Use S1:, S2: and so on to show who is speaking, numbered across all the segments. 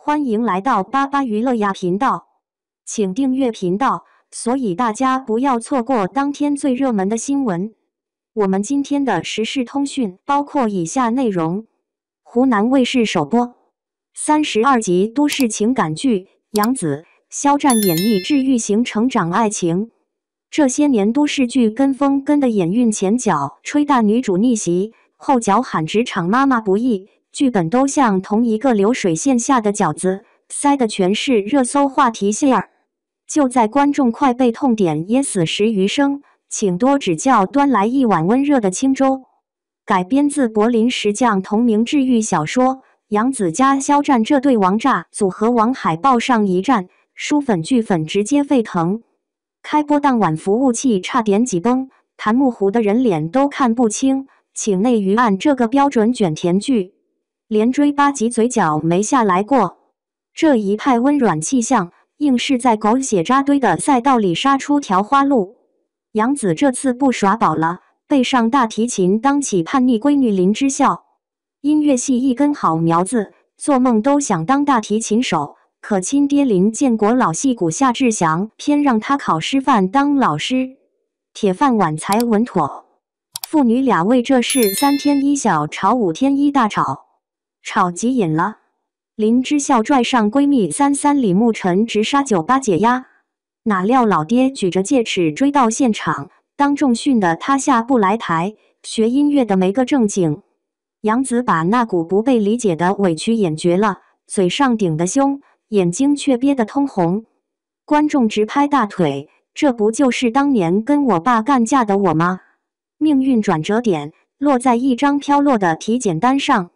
S1: 欢迎来到巴巴娱乐呀频道，请订阅频道，所以大家不要错过当天最热门的新闻。我们今天的时事通讯包括以下内容：湖南卫视首播32集都市情感剧《杨紫》，肖战演绎治愈型成长爱情。这些年都市剧跟风跟的眼晕前脚吹大女主逆袭，后脚喊职场妈妈不易，剧本都像同一个流水线下的饺子，塞的全是热搜话题馅儿。就在观众快被痛点噎死时余生，请多指教，端来一碗温热的清粥。改编自柏林石匠同名治愈小说，杨紫加肖战这对王炸组合往海报上一站，书粉剧粉直接沸腾。开播当晚服务器差点挤崩，弹幕糊的人脸都看不清，请内娱按这个标准卷甜剧，连追8集嘴角没下来过。这一派温软气象，硬是在狗血扎堆的赛道里杀出条花路。杨紫这次不耍宝了，背上大提琴当起叛逆闺女林之孝。音乐系一根好苗子，做梦都想当大提琴手，可亲爹林建国老戏骨夏志祥偏让他考师范当老师，铁饭碗才稳妥。父女俩为这事3天1小吵5天1大吵，吵急眼了。林之孝拽上闺蜜33李慕晨直杀酒吧解压，哪料老爹举着戒尺追到现场，当众训得他下不来台，学音乐的没个正经。杨紫把那股不被理解的委屈演绝了，嘴上顶得凶，眼睛却憋得通红。观众直拍大腿，这不就是当年跟我爸干架的我吗？命运转折点落在一张飘落的体检单上。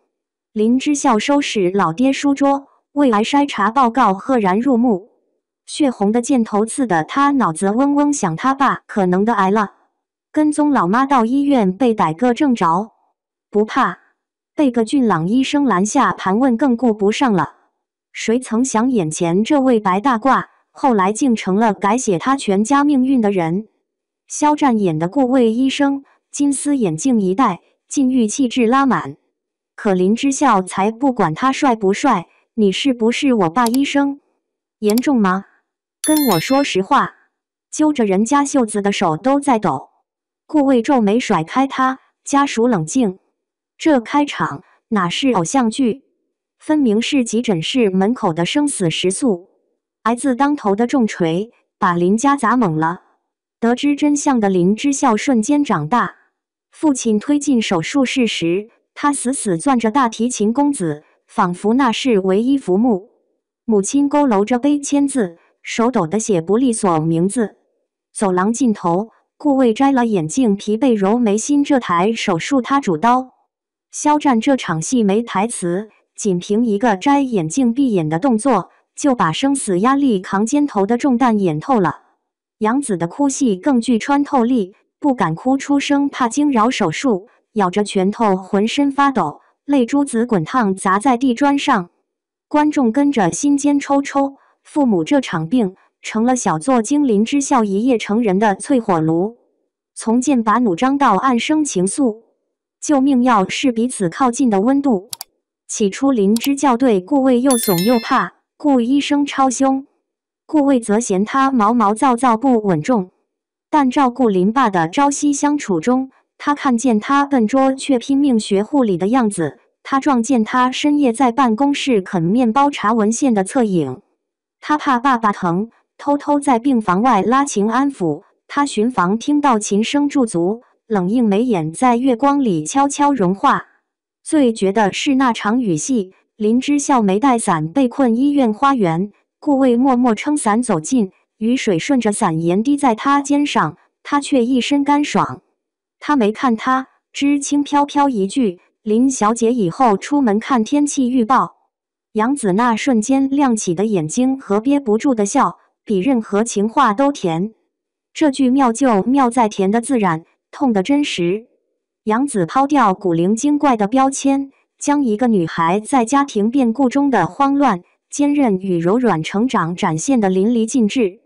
S1: 林之孝收拾老爹书桌，胃癌筛查报告赫然入目，血红的箭头刺得他脑子嗡嗡响，他爸可能的癌了。跟踪老妈到医院被逮个正着，不怕，被个俊朗医生拦下盘问更顾不上了。谁曾想眼前这位白大褂，后来竟成了改写他全家命运的人。肖战演的顾魏医生，金丝眼镜一戴，禁欲气质拉满。可林之孝才不管他帅不帅，你是不是我爸医生？严重吗？跟我说实话。揪着人家袖子的手都在抖。顾魏皱眉甩开他，家属冷静。这开场哪是偶像剧，分明是急诊室门口的生死时速。癌字当头的重锤把林家砸懵了。得知真相的林之孝瞬间长大。父亲推进手术室时，他死死攥着大提琴公子，仿佛那是唯一浮木。母亲佝偻着碑签字，手抖得写不利索名字。走廊尽头，顾魏摘了眼镜，疲惫揉眉心。这台手术他主刀。肖战这场戏没台词，仅凭一个摘眼镜闭眼的动作，就把生死压力扛肩头的重担演透了。杨紫的哭戏更具穿透力，不敢哭出声，怕惊扰手术，咬着拳头浑身发抖，泪珠子滚烫砸在地砖上。观众跟着心尖抽抽，父母这场病成了小作精林之孝一夜成人的淬火炉。从剑拔弩张到暗生情愫，救命药是彼此靠近的温度。起初林之孝对顾魏又怂又怕，顾医生超凶，顾魏则嫌他毛毛躁躁不稳重。但照顾林爸的朝夕相处中，他看见他笨拙却拼命学护理的样子，他撞见他深夜在办公室啃面包查文献的侧影。他怕爸爸疼，偷偷在病房外拉琴安抚。他巡房听到琴声驻足，冷硬眉眼在月光里悄悄融化。最绝的是那场雨戏，林之孝没带伞被困医院花园，顾魏默默撑伞走近，雨水顺着伞沿滴在他肩上，他却一身干爽。他没看他，只轻飘飘一句：“林小姐以后出门看天气预报。”杨紫那瞬间亮起的眼睛和憋不住的笑，比任何情话都甜。这句妙就妙在甜的自然，痛的真实。杨紫抛掉古灵精怪的标签，将一个女孩在家庭变故中的慌乱、坚韧与柔软成长展现得淋漓尽致。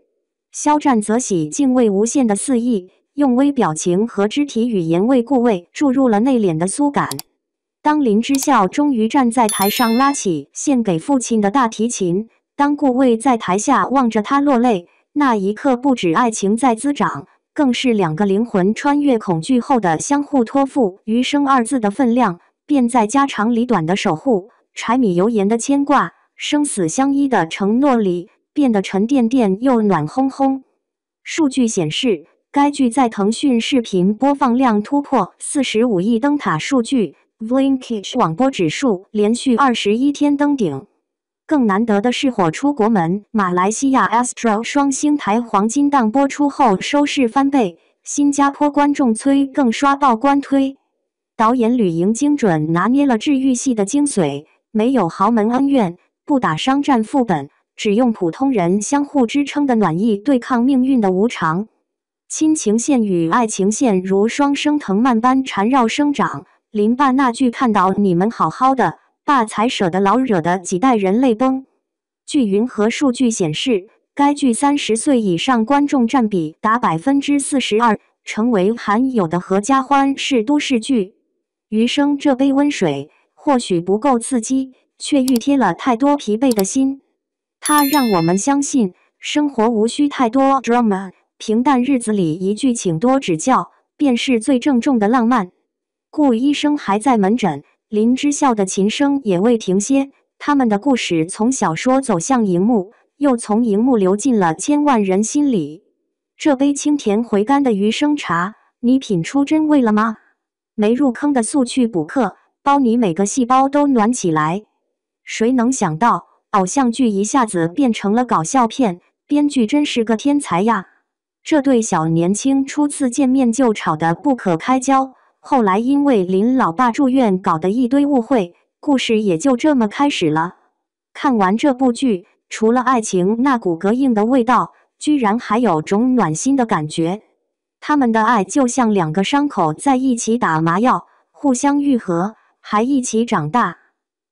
S1: 肖战则喜敬畏无限的肆意，用微表情和肢体语言为顾魏注入了内敛的酥感。当林之孝终于站在台上拉起献给父亲的大提琴，当顾魏在台下望着他落泪，那一刻不止爱情在滋长，更是两个灵魂穿越恐惧后的相互托付。余生二字的分量，便在家长里短的守护、柴米油盐的牵挂、生死相依的承诺里，变得沉甸甸又暖烘烘。数据显示，该剧在腾讯视频播放量突破45亿灯塔数据 ，Blinkist 网播指数连续21天登顶。更难得的是，火出国门，马来西亚 Astro 双星台黄金档播出后收视翻倍，新加坡观众催更刷爆官推。导演吕莹精准拿捏了治愈系的精髓，没有豪门恩怨，不打商战副本，只用普通人相互支撑的暖意对抗命运的无常。亲情线与爱情线如双生藤蔓般缠绕生长。林爸那句看到你们好好的，爸才舍得老，惹得几代人泪崩。据云和数据显示，该剧30岁以上观众占比达42%，成为罕有的合家欢式都市剧。余生这杯温水或许不够刺激，却熨贴了太多疲惫的心。它让我们相信，生活无需太多 drama， 平淡日子里一句请多指教，便是最郑重的浪漫。顾医生还在门诊，林之孝的琴声也未停歇。他们的故事从小说走向荧幕，又从荧幕流进了千万人心里。这杯清甜回甘的余生茶，你品出真味了吗？没入坑的速去补课，包你每个细胞都暖起来。谁能想到，偶像剧一下子变成了搞笑片，编剧真是个天才呀！这对小年轻初次见面就吵得不可开交，后来因为林老爸住院搞得一堆误会，故事也就这么开始了。看完这部剧，除了爱情那股膈应的味道，居然还有种暖心的感觉。他们的爱就像两个伤口在一起打麻药，互相愈合，还一起长大。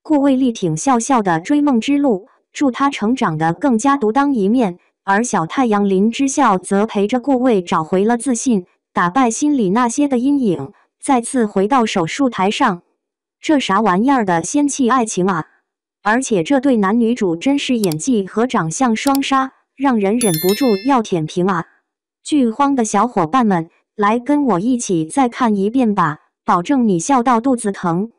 S1: 顾魏力挺笑笑的追梦之路，助他成长得更加独当一面，而小太阳林之孝则陪着顾魏找回了自信，打败心里那些的阴影，再次回到手术台上。这啥玩意儿的仙气爱情啊！而且这对男女主真是演技和长相双杀，让人忍不住要舔屏啊！剧荒的小伙伴们，来跟我一起再看一遍吧，保证你笑到肚子疼。